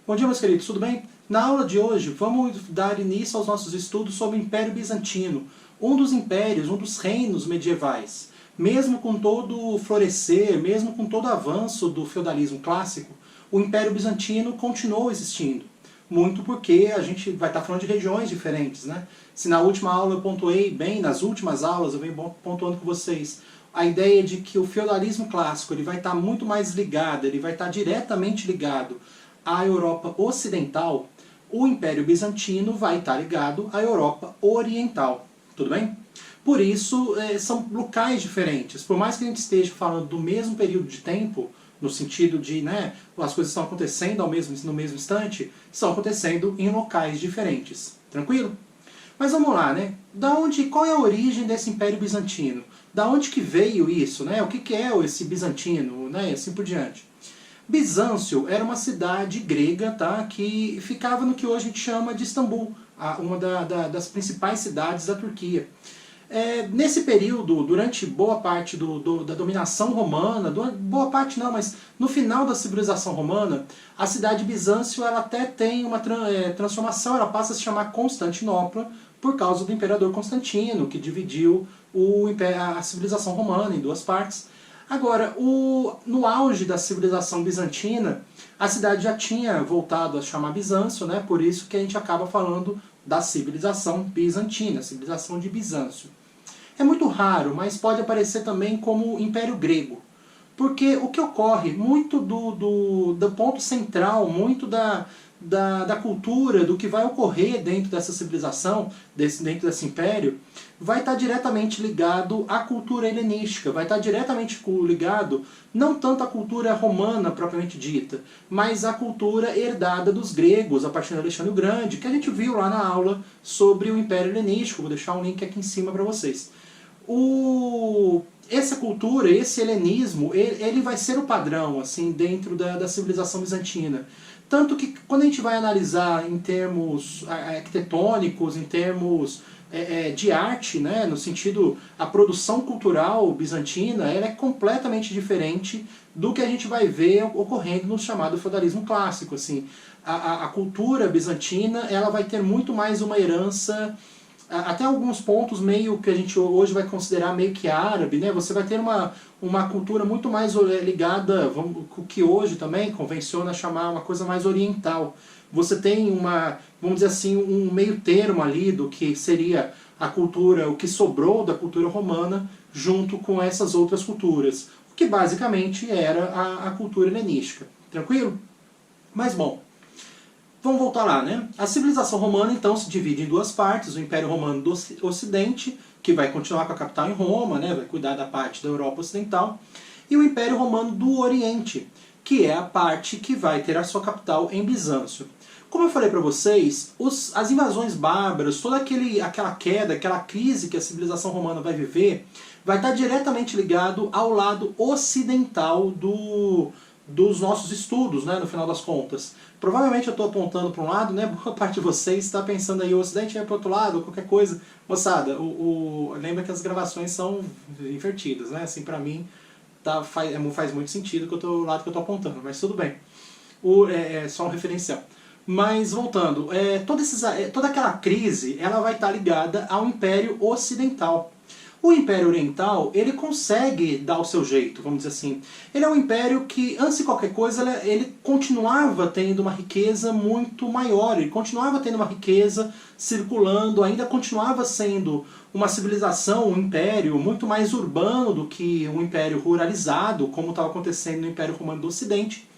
Bom dia, meus queridos, tudo bem? Na aula de hoje, vamos dar início aos nossos estudos sobre o Império Bizantino, um dos impérios, um dos reinos medievais. Mesmo com todo o florescer, mesmo com todo o avanço do feudalismo clássico, o Império Bizantino continuou existindo. Muito porque a gente vai estar falando de regiões diferentes, né? Se na última aula eu pontuei bem, nas últimas aulas eu venho pontuando com vocês, a ideia de que o feudalismo clássico ele vai estar muito mais ligado, ele vai estar diretamente ligado à Europa Ocidental, o Império Bizantino vai estar ligado à Europa Oriental. Tudo bem? Por isso, são locais diferentes. Por mais que a gente esteja falando do mesmo período de tempo, no sentido de as coisas estão acontecendo no mesmo instante, estão acontecendo em locais diferentes. Tranquilo? Mas vamos lá, né? Qual é a origem desse Império Bizantino? Da onde que veio isso? Né? O que é esse bizantino? Né? E assim por diante. Bizâncio era uma cidade grega, tá, que ficava no que hoje a gente chama de Istambul, uma das principais cidades da Turquia. Nesse período, durante boa parte da dominação romana, boa parte não, mas no final da civilização romana, a cidade de Bizâncio ela até tem uma transformação, ela passa a se chamar Constantinopla, por causa do imperador Constantino, que dividiu a civilização romana em duas partes. Agora, no auge da civilização bizantina, a cidade já tinha voltado a chamar Bizâncio, né? Por isso que a gente acaba falando da civilização bizantina, a civilização de Bizâncio. É muito raro, mas pode aparecer também como Império Grego. Porque o que ocorre, muito do ponto central, muito da cultura, do que vai ocorrer dentro dessa civilização, dentro desse império, vai estar diretamente ligado à cultura helenística, vai estar diretamente ligado não tanto à cultura romana propriamente dita, mas à cultura herdada dos gregos a partir de Alexandre o Grande, que a gente viu lá na aula sobre o Império Helenístico. Vou deixar um link aqui em cima para vocês. Essa cultura, esse helenismo, ele vai ser o padrão assim, dentro da civilização bizantina. Tanto que quando a gente vai analisar em termos arquitetônicos, em termos de arte, né, no sentido, a produção cultural bizantina, ela é completamente diferente do que a gente vai ver ocorrendo no chamado feudalismo clássico. Assim. A cultura bizantina ela vai ter muito mais uma herança, até alguns pontos meio que a gente hoje vai considerar meio que árabe, né? Você vai ter uma cultura muito mais ligada, o que hoje também convenciona chamar uma coisa mais oriental. Você tem vamos dizer assim, um meio termo ali do que seria a cultura, o que sobrou da cultura romana, junto com essas outras culturas, o que basicamente era a cultura helenística. Tranquilo? Mas bom, vamos voltar lá, né? A civilização romana, então, se divide em duas partes. O Império Romano do Ocidente, que vai continuar com a capital em Roma, né? Vai cuidar da parte da Europa Ocidental. E o Império Romano do Oriente, que é a parte que vai ter a sua capital em Bizâncio. Como eu falei para vocês, as invasões bárbaras, toda aquela queda, aquela crise que a civilização romana vai viver, vai estar diretamente ligado ao lado ocidental dos nossos estudos, né, no final das contas. Provavelmente eu estou apontando para um lado, né, boa parte de vocês está pensando aí o Ocidente vai para o outro lado, ou qualquer coisa. Moçada, lembra que as gravações são invertidas, né, assim, para mim faz muito sentido o lado que eu estou apontando, mas tudo bem. É só um referencial. Mas voltando, toda aquela crise ela vai estar ligada ao Império Ocidental. O Império Oriental, ele consegue dar o seu jeito, vamos dizer assim. Ele é um império que, antes de qualquer coisa, ele continuava tendo uma riqueza muito maior, ele continuava tendo uma riqueza circulando, ainda continuava sendo uma civilização, um império muito mais urbano do que um império ruralizado, como estava acontecendo no Império Romano do Ocidente.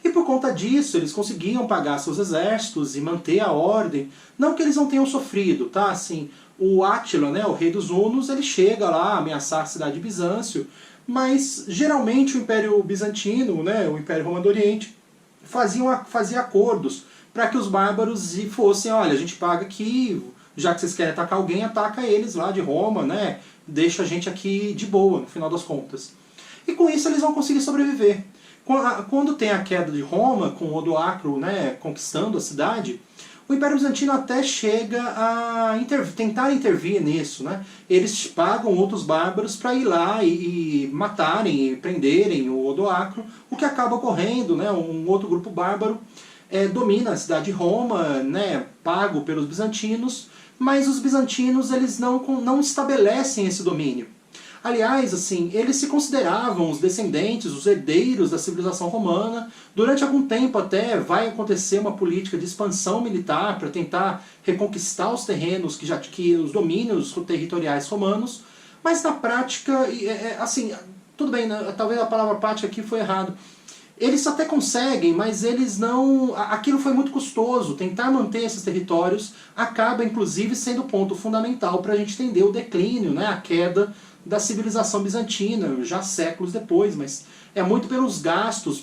E por conta disso, eles conseguiam pagar seus exércitos e manter a ordem. Não que eles não tenham sofrido, tá? Assim, o Átila, né, o rei dos hunos, ele chega lá a ameaçar a cidade de Bizâncio, mas geralmente o Império Bizantino, né, o Império Romano do Oriente, fazia acordos para que os bárbaros fossem, olha, a gente paga aqui, já que vocês querem atacar alguém, ataca eles lá de Roma, né, deixa a gente aqui de boa, no final das contas. E com isso eles vão conseguir sobreviver. Quando tem a queda de Roma, com Odoacro, né, conquistando a cidade, o Império Bizantino até chega a tentar intervir nisso. Né? Eles pagam outros bárbaros para ir lá e matarem e prenderem o Odoacro, o que acaba ocorrendo, né, um outro grupo bárbaro domina a cidade de Roma, né, pago pelos bizantinos, mas os bizantinos eles não estabelecem esse domínio. Aliás, assim, eles se consideravam os descendentes, os herdeiros da civilização romana. Durante algum tempo até vai acontecer uma política de expansão militar para tentar reconquistar os terrenos, que os domínios territoriais romanos, mas na prática, assim, tudo bem, né, talvez a palavra prática aqui foi errado. Eles até conseguem, mas eles não... Aquilo foi muito custoso. Tentar manter esses territórios acaba, inclusive, sendo o ponto fundamental para a gente entender o declínio, né, a queda da civilização bizantina, já séculos depois, mas é muito pelos gastos,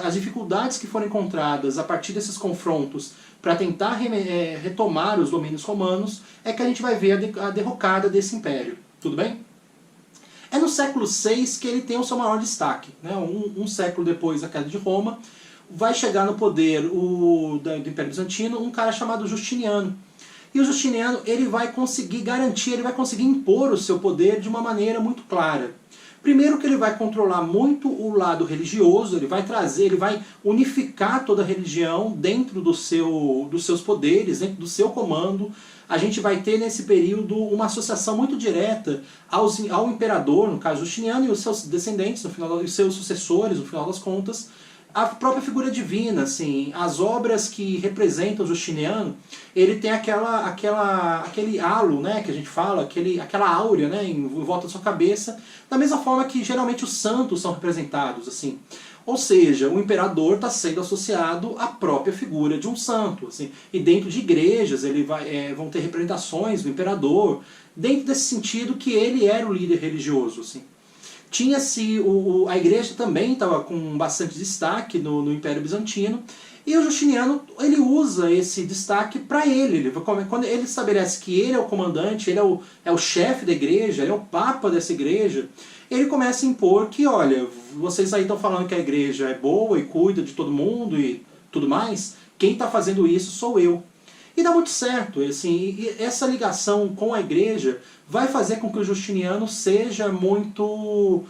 as dificuldades que foram encontradas a partir desses confrontos para tentar retomar os domínios romanos, é que a gente vai ver a derrocada desse império. Tudo bem? É no século VI que ele tem o seu maior destaque. Né? Um século depois da queda de Roma, vai chegar no poder do Império Bizantino um cara chamado Justiniano. E o Justiniano ele vai conseguir garantir, ele vai conseguir impor o seu poder de uma maneira muito clara. Primeiro que ele vai controlar muito o lado religioso, ele vai unificar toda a religião dentro dos seus poderes, dentro do seu comando. A gente vai ter nesse período uma associação muito direta ao imperador, no caso Justiniano, e os seus descendentes, os seus sucessores, no final das contas, a própria figura divina, assim, as obras que representam o Justiniano, ele tem aquele halo, né, que a gente fala, aquela áurea, né, em volta da sua cabeça, da mesma forma que geralmente os santos são representados, assim. Ou seja, o imperador está sendo associado à própria figura de um santo, assim. E dentro de igrejas vão ter representações do imperador, dentro desse sentido que ele era o líder religioso, assim. Tinha-se a igreja também estava com bastante destaque no Império Bizantino, e o Justiniano ele usa esse destaque para ele. Quando ele estabelece que ele é o comandante, ele é o chefe da igreja, ele é o papa dessa igreja, ele começa a impor que, olha, vocês aí estão falando que a igreja é boa e cuida de todo mundo e tudo mais, quem está fazendo isso sou eu. E dá muito certo, assim, e essa ligação com a igreja vai fazer com que o Justiniano seja muito,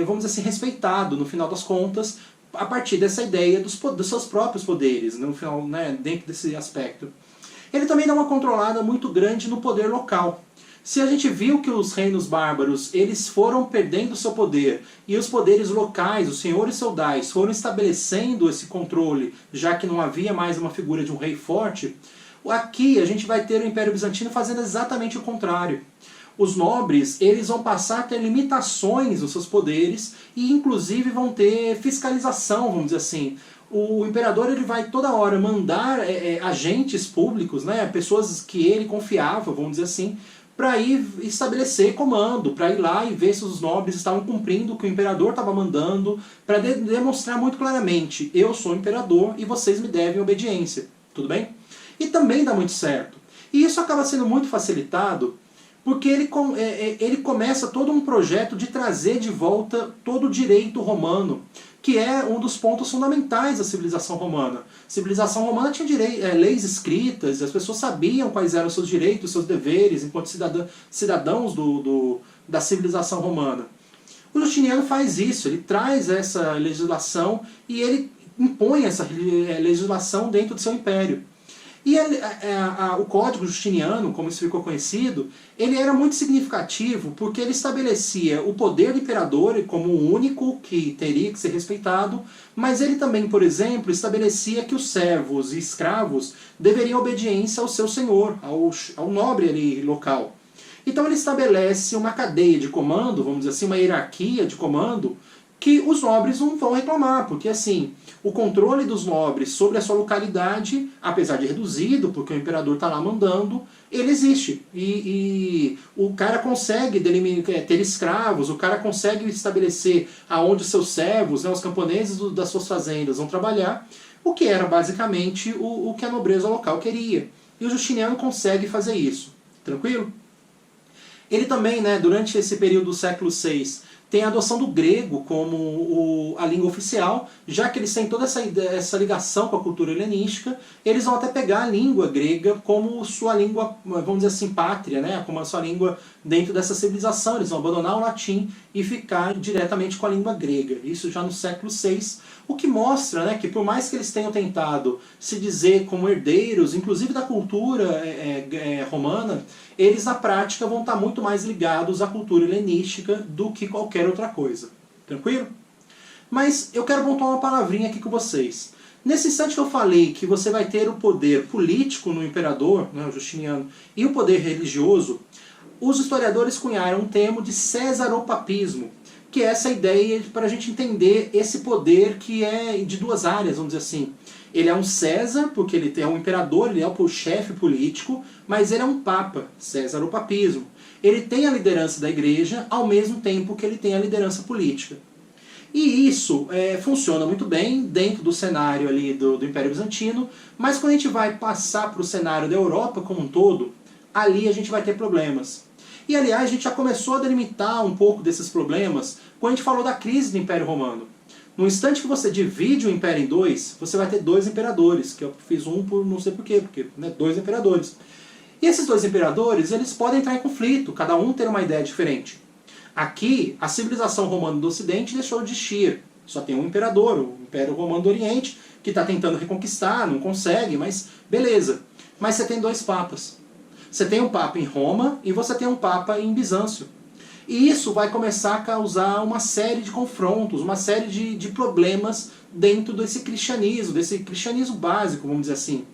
vamos dizer assim, respeitado no final das contas, a partir dessa ideia dos seus próprios poderes, no final, né, dentro desse aspecto. Ele também dá uma controlada muito grande no poder local. Se a gente viu que os reinos bárbaros eles foram perdendo seu poder e os poderes locais, os senhores feudais, foram estabelecendo esse controle, já que não havia mais uma figura de um rei forte, aqui a gente vai ter o Império Bizantino fazendo exatamente o contrário. Os nobres eles vão passar a ter limitações nos seus poderes e inclusive vão ter fiscalização, vamos dizer assim. O imperador ele vai toda hora mandar agentes públicos, né, pessoas que ele confiava, vamos dizer assim, para ir estabelecer comando, para ir lá e ver se os nobres estavam cumprindo o que o imperador estava mandando, para demonstrar muito claramente, eu sou o imperador e vocês me devem obediência, tudo bem? E também dá muito certo. E isso acaba sendo muito facilitado porque ele começa todo um projeto de trazer de volta todo o direito romano, que é um dos pontos fundamentais da civilização romana. A civilização romana tinha leis escritas, e as pessoas sabiam quais eram os seus direitos, os seus deveres, enquanto cidadãos da civilização romana. O Justiniano faz isso, ele traz essa legislação e ele impõe essa legislação dentro do seu império. E o Código Justiniano, como isso ficou conhecido, ele era muito significativo porque ele estabelecia o poder do imperador como o único que teria que ser respeitado, mas ele também, por exemplo, estabelecia que os servos e escravos deveriam obediência ao seu senhor, ao nobre ali local. Então ele estabelece uma cadeia de comando, vamos dizer assim, uma hierarquia de comando, que os nobres não vão reclamar, porque assim, o controle dos nobres sobre a sua localidade, apesar de reduzido, porque o imperador está lá mandando, ele existe. E o cara consegue ter escravos, o cara consegue estabelecer aonde os seus servos, né, os camponeses das suas fazendas vão trabalhar, o que era basicamente o que a nobreza local queria. E o Justiniano consegue fazer isso. Tranquilo? Ele também, né, durante esse período do século VI, tem a adoção do grego como a língua oficial, já que eles têm toda essa ligação com a cultura helenística, eles vão até pegar a língua grega como sua língua, vamos dizer assim, pátria, né? Como a sua língua dentro dessa civilização. Eles vão abandonar o latim e ficar diretamente com a língua grega. Isso já no século VI, o que mostra, né, que por mais que eles tenham tentado se dizer como herdeiros, inclusive da cultura romana, eles na prática vão estar muito mais ligados à cultura helenística do que qualquer outra coisa. Tranquilo? Mas eu quero pontuar uma palavrinha aqui com vocês. Nesse instante que eu falei que você vai ter o poder político no imperador, né, o Justiniano, e o poder religioso, os historiadores cunharam um termo de cesaropapismo, que é essa ideia para a gente entender esse poder que é de duas áreas, vamos dizer assim. Ele é um César, porque ele é um imperador, ele é o chefe político, mas ele é um papa, cesaropapismo. Ele tem a liderança da igreja, ao mesmo tempo que ele tem a liderança política. E isso funciona muito bem dentro do cenário ali do Império Bizantino, mas quando a gente vai passar para o cenário da Europa como um todo, ali a gente vai ter problemas. E aliás, a gente já começou a delimitar um pouco desses problemas quando a gente falou da crise do Império Romano. No instante que você divide o Império em dois, você vai ter dois imperadores, que eu fiz um por não sei porquê, porque né, dois imperadores. E esses dois imperadores, eles podem entrar em conflito, cada um ter uma ideia diferente. Aqui, a civilização romana do Ocidente deixou de existir. Só tem um imperador, o Império Romano do Oriente, que está tentando reconquistar, não consegue, mas beleza. Mas você tem dois papas. Você tem um papa em Roma e você tem um papa em Bizâncio. E isso vai começar a causar uma série de confrontos, uma série de problemas dentro desse cristianismo básico, vamos dizer assim.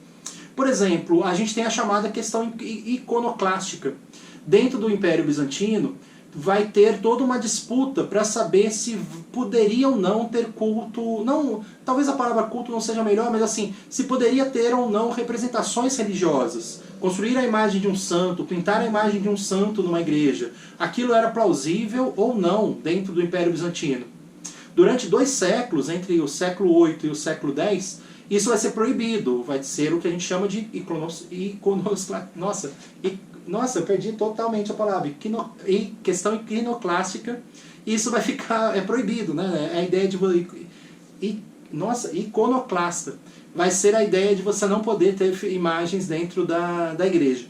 Por exemplo, a gente tem a chamada questão iconoclástica. Dentro do Império Bizantino, vai ter toda uma disputa para saber se poderia ou não ter culto, não, talvez a palavra culto não seja melhor, mas assim, se poderia ter ou não representações religiosas. Construir a imagem de um santo, pintar a imagem de um santo numa igreja, aquilo era plausível ou não dentro do Império Bizantino. Durante 2 séculos, entre o século VIII e o século X, isso vai ser proibido, vai ser o que a gente chama de Nossa, eu perdi totalmente a palavra. Questão iconoclástica, isso vai ficar proibido, né? É a ideia de iconoclasta. Vai ser a ideia de você não poder ter imagens dentro da igreja.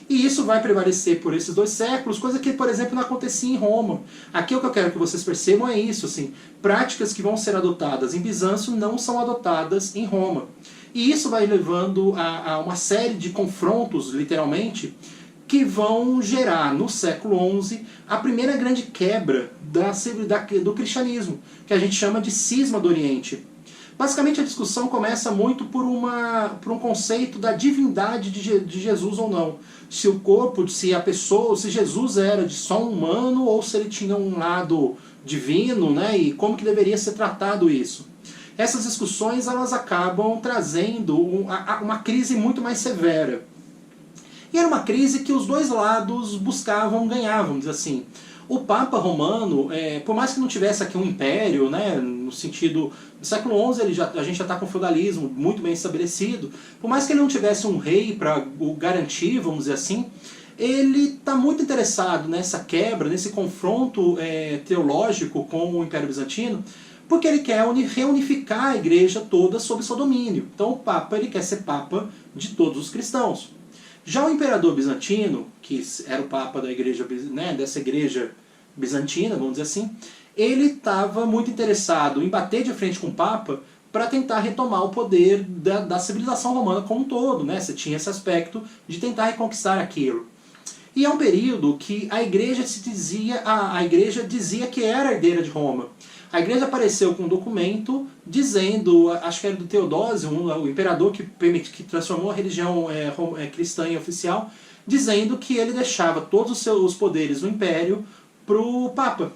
E isso vai prevalecer por esses 2 séculos, coisa que, por exemplo, não acontecia em Roma. Aqui o que eu quero que vocês percebam é isso, assim, práticas que vão ser adotadas em Bizâncio não são adotadas em Roma. E isso vai levando a uma série de confrontos, literalmente, que vão gerar, no século XI, a primeira grande quebra do cristianismo, que a gente chama de cisma do Oriente. Basicamente a discussão começa muito por um conceito da divindade de Jesus ou não. Se o corpo, se a pessoa, se Jesus era de só um humano ou se ele tinha um lado divino, né? E como que deveria ser tratado isso. Essas discussões elas acabam trazendo uma crise muito mais severa. E era uma crise que os dois lados buscavam ganhar, vamos dizer assim. O Papa Romano, por mais que não tivesse aqui um império, né, no sentido... No século XI a gente já está com o feudalismo muito bem estabelecido. Por mais que ele não tivesse um rei para o garantir, vamos dizer assim, ele está muito interessado nessa quebra, nesse confronto teológico com o Império Bizantino, porque ele quer reunificar a igreja toda sob seu domínio. Então o Papa ele quer ser Papa de todos os cristãos. Já o imperador bizantino, que era o papa da igreja, né, dessa igreja bizantina, vamos dizer assim, ele estava muito interessado em bater de frente com o papa para tentar retomar o poder da civilização romana como um todo. Né? Você tinha esse aspecto de tentar reconquistar aquilo. E é um período que a igreja dizia que era herdeira de Roma. A igreja apareceu com um documento dizendo, acho que era do Teodósio, o imperador que transformou a religião cristã em oficial, dizendo que ele deixava todos os poderes do império para o Papa.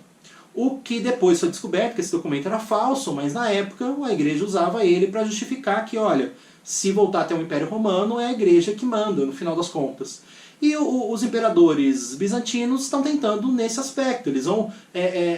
O que depois foi descoberto que esse documento era falso, mas na época a igreja usava ele para justificar que, olha, se voltar até o Império Romano, é a igreja que manda, no final das contas. E os imperadores bizantinos estão tentando nesse aspecto, eles vão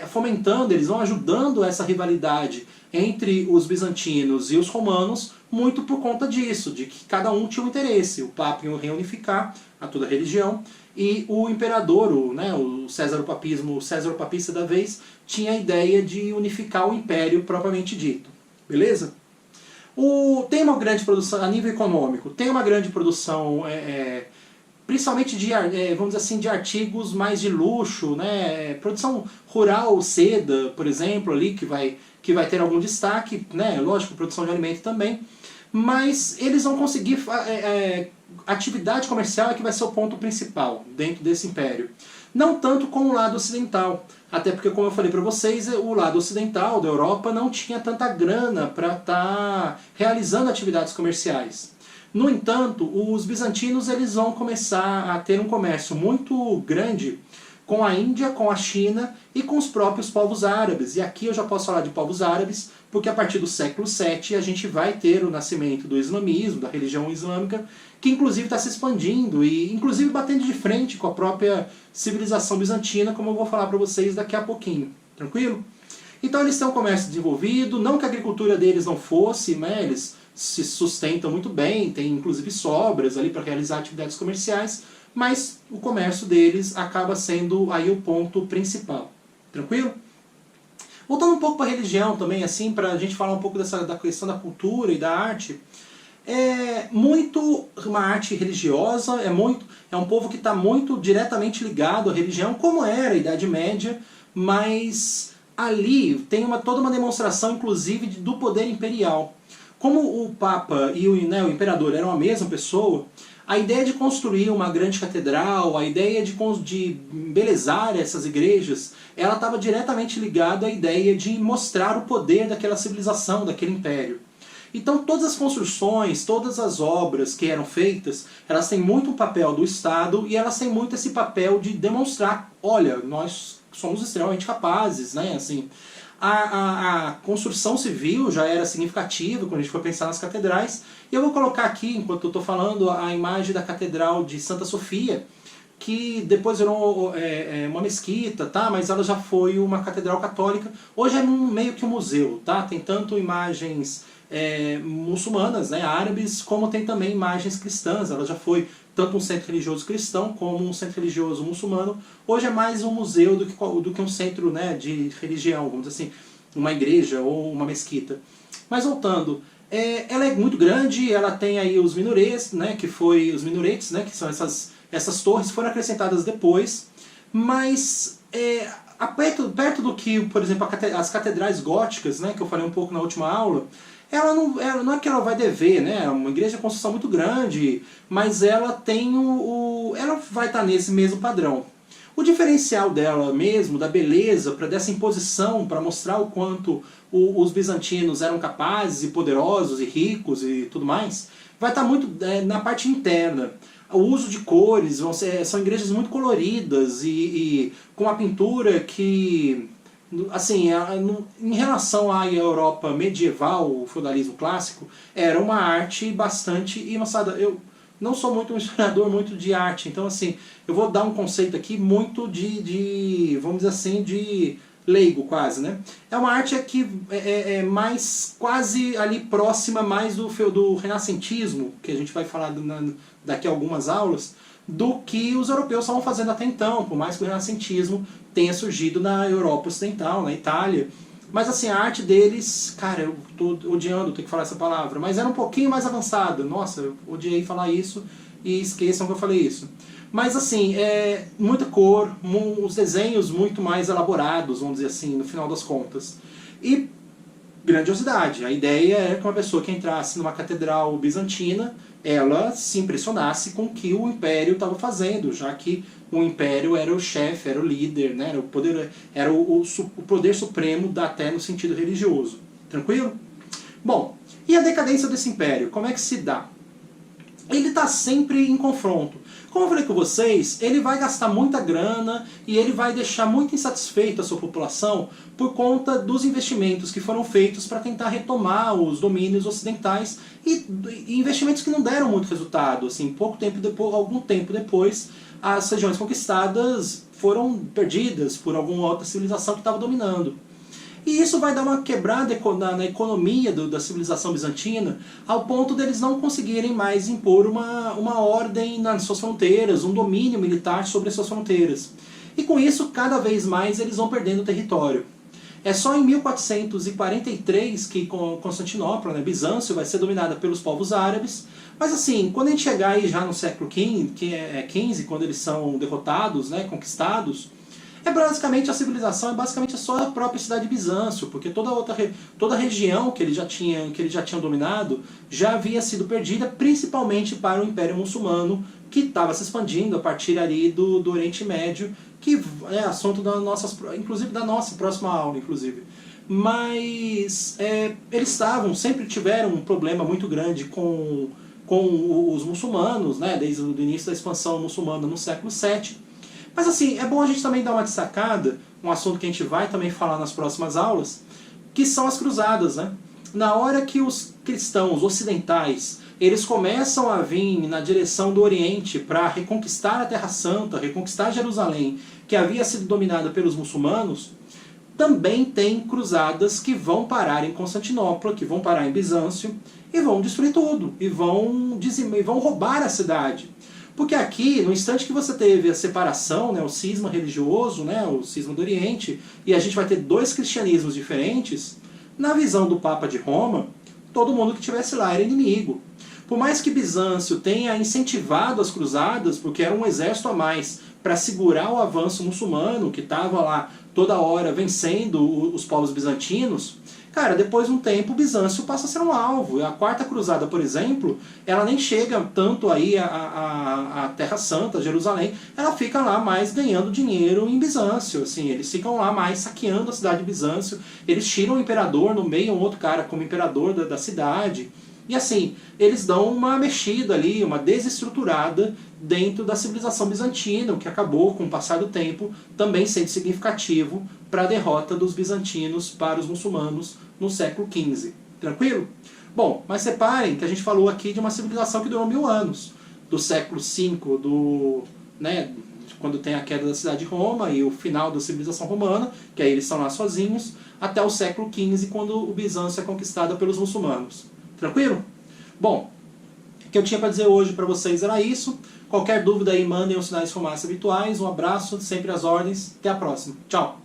fomentando, eles vão ajudando essa rivalidade entre os bizantinos e os romanos, muito por conta disso, de que cada um tinha um interesse. O Papa ia reunificar a toda a religião, e o imperador, o César Papismo, o César Papista da vez, tinha a ideia de unificar o império propriamente dito. Beleza? Tem uma grande produção, a nível econômico, tem uma grande produção, principalmente de, vamos dizer assim, de artigos mais de luxo, né? Produção rural, seda, por exemplo, ali, que vai ter algum destaque, né? Lógico, produção de alimento também, mas eles vão conseguir, atividade comercial é que vai ser o ponto principal dentro desse império. Não tanto com o lado ocidental, até porque, como eu falei para vocês, o lado ocidental da Europa não tinha tanta grana para estar realizando atividades comerciais. No entanto, os bizantinos eles vão começar a ter um comércio muito grande com a Índia, com a China e com os próprios povos árabes. E aqui eu já posso falar de povos árabes, porque a partir do século VII a gente vai ter o nascimento do islamismo, da religião islâmica, que inclusive está se expandindo e inclusive batendo de frente com a própria civilização bizantina, como eu vou falar para vocês daqui a pouquinho. Tranquilo? Então eles têm um comércio desenvolvido, não que a agricultura deles não fosse, né? Eles se sustentam muito bem, tem inclusive sobras ali para realizar atividades comerciais, mas o comércio deles acaba sendo aí o ponto principal. Tranquilo? Voltando um pouco para a religião também, assim, para a gente falar um pouco da questão da cultura e da arte, é muito uma arte religiosa, é um povo que está muito diretamente ligado à religião, como era a Idade Média, mas ali tem toda uma demonstração, inclusive, do poder imperial. Como o Papa e o Imperador eram a mesma pessoa, a ideia de construir uma grande catedral, a ideia de embelezar essas igrejas, ela estava diretamente ligada à ideia de mostrar o poder daquela civilização, daquele império. Então todas as construções, todas as obras que eram feitas, elas têm muito o papel do Estado e elas têm muito esse papel de demonstrar, olha, nós somos extremamente capazes, né? Assim, a construção civil já era significativa quando a gente for pensar nas catedrais. E eu vou colocar aqui, enquanto eu estou falando, a imagem da Catedral de Santa Sofia, que depois virou uma mesquita, tá? Mas ela já foi uma catedral católica. Hoje é meio que um museu, tá? Tem tanto imagens muçulmanas, né, árabes, como tem também imagens cristãs. Ela já foi tanto um centro religioso cristão como um centro religioso muçulmano. Hoje é mais um museu do que um centro, né, de religião, vamos dizer assim, uma igreja ou uma mesquita. Mas voltando, ela é muito grande, ela tem aí os minarets, né, que são essas torres, foram acrescentadas depois, mas perto do que, por exemplo, as catedrais góticas, né, que eu falei um pouco na última aula, ela não é que ela vai dever, né? É uma igreja de construção muito grande, mas ela tem ela vai estar nesse mesmo padrão. O diferencial dela mesmo, da beleza, dessa imposição, para mostrar o quanto os bizantinos eram capazes e poderosos e ricos e tudo mais, vai estar muito na parte interna. O uso de cores, são igrejas muito coloridas e com uma pintura que, assim, em relação à Europa medieval, o feudalismo clássico, era uma arte bastante embaçada. Eu não sou muito um historiador muito de arte, então assim, eu vou dar um conceito aqui muito vamos dizer assim, de leigo quase, né? É uma arte que é mais quase ali próxima mais do renascentismo, que a gente vai falar daqui a algumas aulas, do que os europeus estavam fazendo até então, por mais que o renascentismo tenha surgido na Europa Ocidental, na Itália. Mas assim, a arte deles, cara, eu tô odiando ter que falar essa palavra, mas era um pouquinho mais avançada. Nossa, eu odiei falar isso e esqueçam que eu falei isso. Mas assim, muita cor, os desenhos muito mais elaborados, vamos dizer assim, no final das contas. E grandiosidade. A ideia é que uma pessoa que entrasse numa catedral bizantina, ela se impressionasse com o que o império estava fazendo, já que o império era o chefe, era o líder, né? Era o poder supremo, até no sentido religioso. Tranquilo? Bom, e a decadência desse império, como é que se dá? ele está sempre em confronto. Como eu falei com vocês, ele vai gastar muita grana e ele vai deixar muito insatisfeito a sua população por conta dos investimentos que foram feitos para tentar retomar os domínios ocidentais e investimentos que não deram muito resultado. Assim, algum tempo depois, as regiões conquistadas foram perdidas por alguma outra civilização que estava dominando. E isso vai dar uma quebrada na economia da civilização bizantina, ao ponto deles não conseguirem mais impor uma ordem nas suas fronteiras, um domínio militar sobre as suas fronteiras. E com isso, cada vez mais eles vão perdendo território. É só em 1443 que Constantinopla, né, Bizâncio, vai ser dominada pelos povos árabes. Mas assim, quando a gente chegar aí já no século XV, quando eles são derrotados, né, conquistados, basicamente a civilização é basicamente só a própria cidade de Bizâncio, porque toda a região que eles já tinham dominado já havia sido perdida, principalmente para o Império Muçulmano, que estava se expandindo a partir ali do Oriente Médio, que é assunto inclusive da nossa próxima aula, inclusive. Mas eles sempre tiveram um problema muito grande com os muçulmanos, né, desde o início da expansão muçulmana no século VII. Mas assim, é bom a gente também dar uma destacada, um assunto que a gente vai também falar nas próximas aulas, que são as cruzadas, né? Na hora que os cristãos ocidentais, eles começam a vir na direção do Oriente para reconquistar a Terra Santa, reconquistar Jerusalém, que havia sido dominada pelos muçulmanos, também tem cruzadas que vão parar em Constantinopla, que vão parar em Bizâncio, e vão destruir tudo, e vão roubar a cidade. Porque aqui, no instante que você teve a separação, né, o cisma religioso, né, o cisma do Oriente, e a gente vai ter dois cristianismos diferentes, na visão do Papa de Roma, todo mundo que estivesse lá era inimigo. Por mais que Bizâncio tenha incentivado as cruzadas, porque era um exército a mais para segurar o avanço muçulmano, que estava lá toda hora vencendo os povos bizantinos, cara, depois de um tempo, Bizâncio passa a ser um alvo. A Quarta Cruzada, por exemplo, ela nem chega tanto aí a Terra Santa, Jerusalém, ela fica lá mais ganhando dinheiro em Bizâncio. Assim, eles ficam lá mais saqueando a cidade de Bizâncio, eles tiram o imperador, nomeiam outro cara como imperador da cidade. E assim, eles dão uma mexida ali, uma desestruturada dentro da civilização bizantina, o que acabou, com o passar do tempo, também sendo significativo para a derrota dos bizantinos para os muçulmanos no século XV. Tranquilo? Bom, mas reparem que a gente falou aqui de uma civilização que durou 1000 anos. Do século V, quando tem a queda da cidade de Roma e o final da civilização romana, que aí eles estão lá sozinhos, até o século XV, quando o Bizâncio é conquistado pelos muçulmanos. Tranquilo? Bom, o que eu tinha para dizer hoje para vocês era isso. Qualquer dúvida aí, mandem os sinais de fumaça habituais. Um abraço, sempre às ordens. Até a próxima. Tchau!